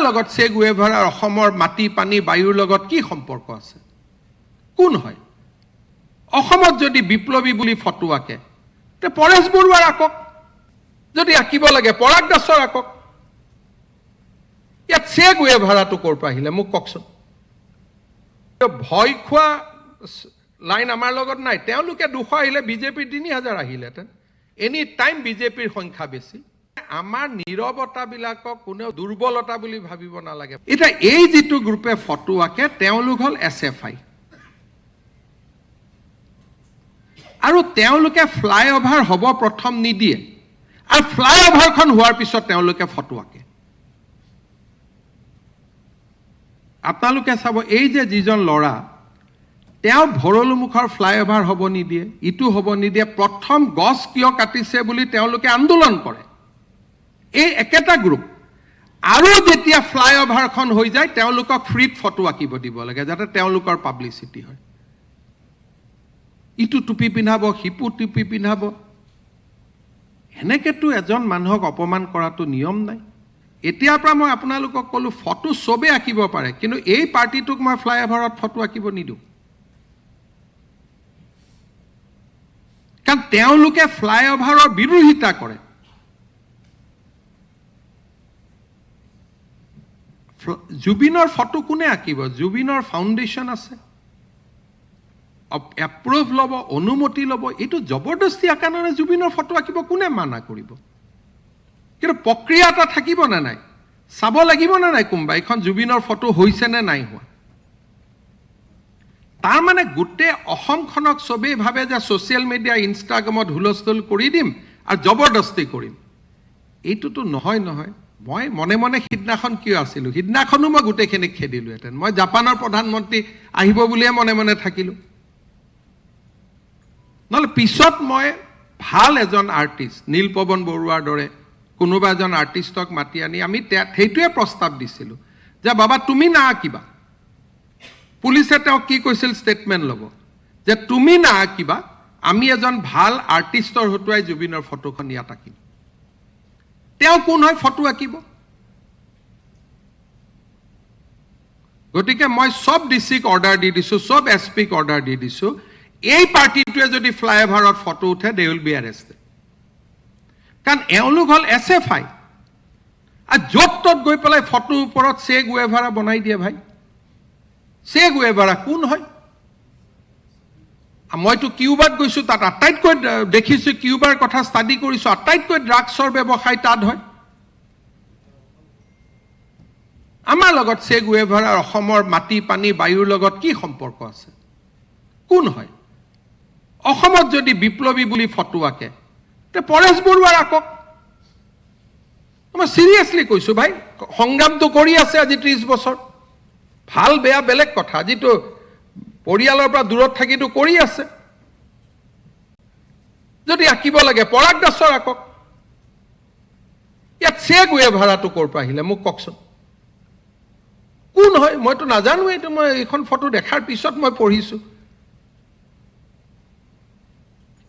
লগত চে গুৱেভাৰাৰ অসমৰ মাটি পানী বায়ুৰ লগত কি সম্পৰ্ক আছে? কোন হয়? অসমত যদি বিপ্লৱী বুলি ফটো আঁকে তে পৰেশ বৰুৱাৰ আঁকক, যদি আঁকিব লাগে পৰাগ দাসৰ আঁকক। ইয়াত চে গুৱেভাৰাটো ক'ৰ পৰা আহিলে মোক কওকচোন। ভয় খোৱা লাইন আমাৰ লগত নাই। তেওঁলোকে 200 আহিলে বিজেপিৰ 3000 আহিলেহেঁতেন। এনি টাইম বিজেপিৰ সংখ্যা বেছি। আমাৰ নীৰৱতাবিলাকক কোনেও দুৰ্বলতা বুলি ভাবিব নালাগে। এতিয়া এই যিটো গ্ৰুপে ফটো আঁকে তেওঁলোক হ'ল SFI, আৰু তেওঁলোকে ফ্লাইঅভাৰ হ'ব প্ৰথম নিদিয়ে, আৰু ফ্লাইঅভাৰখন হোৱাৰ পিছত তেওঁলোকে ফটো আঁকে। আপোনালোকে চাব, এই যে যিজন ল'ৰা তেওঁ ভৰলুমুখৰ ফ্লাইঅভাৰ হ'ব নিদিয়ে, ইটো হ'ব নিদিয়ে, প্ৰথম গছ কিয় কাটিছে বুলি তেওঁলোকে আন্দোলন কৰে। এই একেটা গ্ৰুপ। আৰু যেতিয়া ফ্লাইঅভাৰখন হৈ যায় তেওঁলোকক ফ্ৰীত ফটো আঁকিব দিব লাগে যাতে তেওঁলোকৰ পাব্লিচিটি হয়। ইটো টুপি পিন্ধাব, সিপু টুপি পিন্ধাব। এনেকেতো এজন মানুহক অপমান কৰাটো নিয়ম নাই। এতিয়াৰ পৰা মই আপোনালোকক ক'লো ফটো চবেই আঁকিব পাৰে, কিন্তু এই পাৰ্টিটোক মই ফ্লাইঅভাৰত ফটো আঁকিব নিদিওঁ। কাৰণ তেওঁলোকে ফ্লাইঅভাৰৰ বিৰোধিতা কৰে। জুবিনৰ ফটো কোনে আঁকিব? জুবিনৰ ফাউণ্ডেশ্যন আছে, এপ্ৰুভ ল'ব, অনুমতি ল'ব। এইটো জবৰদস্তি আঁকা নহয়। জুবিনৰ ফটো আঁকিব কোনে মানা কৰিব? কিন্তু প্ৰক্ৰিয়া এটা থাকিব নে নাই? চাব লাগিব নে নাই কোনোবা এইখন জুবিনৰ ফটো হৈছে নে নাই হোৱা? তাৰমানে গোটেই অসমখনক চবেই ভাবে যে ছ'চিয়েল মিডিয়া ইনষ্টাগ্ৰামত হুলস্থুল কৰি দিম আৰু জবৰদস্তি কৰিম। এইটোতো নহয়। মই মনে মনে সিদিনাখন কিয় আছিলোঁ? সিদিনাখনো মই গোটেইখিনিক খেদিলোহেঁতেন। মই জাপানৰ প্ৰধানমন্ত্ৰী আহিব বুলিয়ে মনে মনে থাকিলোঁ। নহ'লে পিছত মই ভাল এজন আৰ্টিষ্ট, নীলপৱন বৰুৱাৰ দৰে কোনোবা এজন আৰ্টিষ্টক মাতি আনি আমি সেইটোৱে প্ৰস্তাৱ দিছিলোঁ যে বাবা তুমি নাআঁকিবা। পুলিচে তেওঁক কি কৈছিল? ষ্টেটমেণ্ট ল'ব যে তুমি নাআঁকিবা, আমি এজন ভাল আৰ্টিষ্টৰ হতুৱাই জুবিনৰ ফটোখন ইয়াত আঁকিম। তেওঁ কোন হয় ফটো আঁকিব? গতিকে মই সব ডিচিক অৰ্ডাৰ দি দিছোঁ, সব SPক অৰ্ডাৰ দি দিছোঁ, এই পাৰ্টিটোৱে যদি ফ্লাইঅভাৰত ফটো উঠে দে উইল বি এৰেষ্টেড। কাৰণ এওঁলোক হ'ল SFI। আৰু য'ত ত'ত গৈ পেলাই ফটোৰ ওপৰত চে গুৱেভাৰা বনাই দিয়ে। ভাই, চে গুৱেভাৰা কোন হয়? মইতো কিউবাত গৈছোঁ, তাত আটাইতকৈ দেখিছোঁ, কিউবাৰ কথা ষ্টাডি কৰিছোঁ, আটাইতকৈ ড্ৰাগছৰ ব্যৱসায় তাত হয়। আমাৰ লগত চে গুৱেভাৰাৰ অসমৰ মাটি পানী বায়ুৰ লগত কি সম্পৰ্ক আছে? কোন হয়? অসমত যদি বিপ্লৱী বুলি ফটো আঁকে তে পৰেশ বৰুৱাৰ আঁকক। মই চিৰিয়াছলি কৈছোঁ ভাই, সংগ্ৰামটো কৰি আছে আজি 30 বছৰ। ভাল বেয়া বেলেগ কথা, আজিতো পৰিয়ালৰ পৰা দূৰত থাকিতো কৰি আছে। যদি আঁকিব লাগে পৰাগ দাসৰ আঁকক। ইয়াত চে গুৱেভাৰাটো ক'ৰ পৰা আহিলে মোক কওকচোন। কোন হয়? মইতো নাজানো। এইটো মই এইখন ফটো দেখাৰ পিছত মই পঢ়িছোঁ।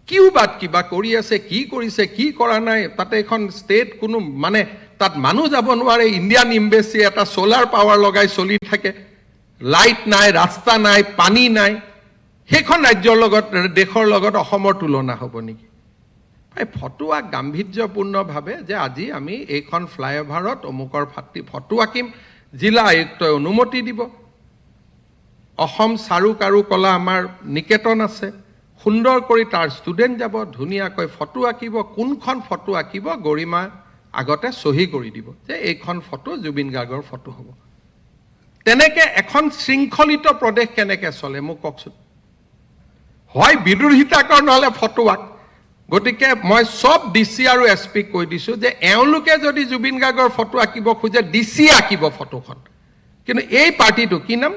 কিউবাত কিবা কৰি আছে, কি কৰিছে কি কৰা নাই, তাতে এখন ষ্টেট কোনো মানে তাত মানুহ যাব নোৱাৰে। ইণ্ডিয়ান এম্বেচি এটা সোলাৰ পাৱাৰ লগাই চলি থাকে, লাইট নাই, ৰাস্তা নাই, পানী নাই। সেইখন ৰাজ্যৰ লগত, দেশৰ লগত অসমৰ তুলনা হ'ব নেকি? এই ফটো গাম্ভীৰ্যপূৰ্ণভাৱে যে আজি আমি এইখন ফ্লাইঅভাৰত অমুকৰ ফটো আঁকিম, জিলা আয়ুক্তই অনুমতি দিব। অসম চাৰু কাৰু কলা আমাৰ নিকেতন আছে, সুন্দৰ কৰি তাৰ ষ্টুডেণ্ট যাব, ধুনীয়াকৈ ফটো আঁকিব। কোনখন ফটো আঁকিব গৰিমা আগতে চহী কৰি দিব যে এইখন ফটো জুবিন গাৰ্গৰ ফটো হ'ব। তেনেকে এখন শৃংখলিত প্ৰদেশ কেনেকে চলে মোক কওকচোন। হয় বিৰোধিতা কৰ, নহ'লে ফটো আঁক। গতিকে মই সব DC আৰু SPক কৈ দিছোঁ যে এওঁলোকে যদি জুবিন গাৰ্গৰ ফটো আঁকিব খোজে DC আঁকিব ফটোখন, কিন্তু এই পাৰ্টিটো কি নাম,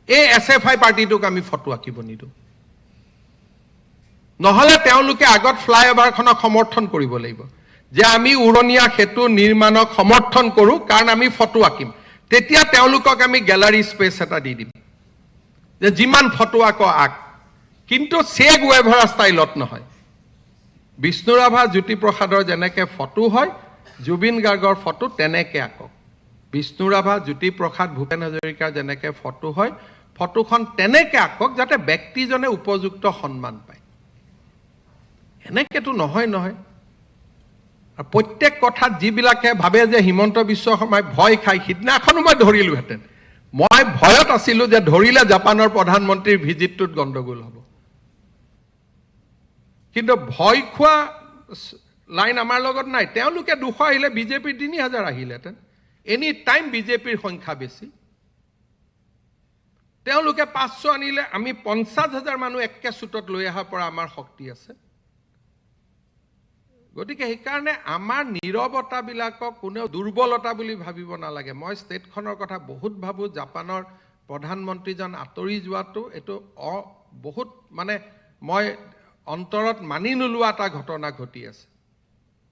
এই SFI পাৰ্টিটোক আমি ফটো আঁকিব নিদিওঁ। নহ'লে তেওঁলোকে আগত ফ্লাইঅভাৰখনক সমৰ্থন কৰিব লাগিব যে আমি উৰণীয়া সেতু নিৰ্মাণক সমৰ্থন কৰোঁ কাৰণ আমি ফটো আঁকিম। তেতিয়া তেওঁলোকক আমি গ্যালাৰী স্পেচ এটা দি দিম যে যিমান ফটো আঁক আঁক, কিন্তু চে গুৱেভাৰা ষ্টাইলত নহয়। বিষ্ণুৰাভা জ্যোতিপ্ৰসাদৰ যেনেকৈ ফটো হয়, জুবিন গাৰ্গৰ ফটো তেনেকৈ আঁকক। বিষ্ণু ৰাভা, জ্যোতিপ্ৰসাদ, ভূপেন হাজৰিকাৰ যেনেকৈ ফটো হয়, ফটোখন তেনেকৈ আঁকক যাতে ব্যক্তিজনে উপযুক্ত সন্মান পায়। এনেকেতো নহয়। আৰু প্ৰত্যেক কথাত যিবিলাকে ভাবে যে হিমন্ত বিশ্ব শৰ্মাই ভয় খায়, সিদিনাখনো মই ধৰিলোহেঁতেন। মই ভয়ত আছিলোঁ যে ধৰিলে জাপানৰ প্ৰধানমন্ত্ৰীৰ ভিজিটটোত গণ্ডগোল হ'ব। কিন্তু ভয় খোৱা লাইন আমাৰ লগত নাই। তেওঁলোকে 200 আহিলে বিজেপিৰ 3000 আহিলেহেঁতেন। এনি টাইম বিজেপিৰ সংখ্যা বেছি। তেওঁলোকে 500 আনিলে আমি 50,000 মানুহ একে চুটত লৈ অহাৰ পৰা আমাৰ শক্তি আছে। গতিকে সেইকাৰণে আমাৰ নীৰৱতাবিলাকক কোনেও দুৰ্বলতা বুলি ভাবিব নালাগে। মই ষ্টেটখনৰ কথা বহুত ভাবোঁ। জাপানৰ প্ৰধানমন্ত্ৰীজন আঁতৰি যোৱাটো এইটো বহুত মানে মই অন্তৰত মানি নোলোৱা এটা ঘটনা ঘটি আছে।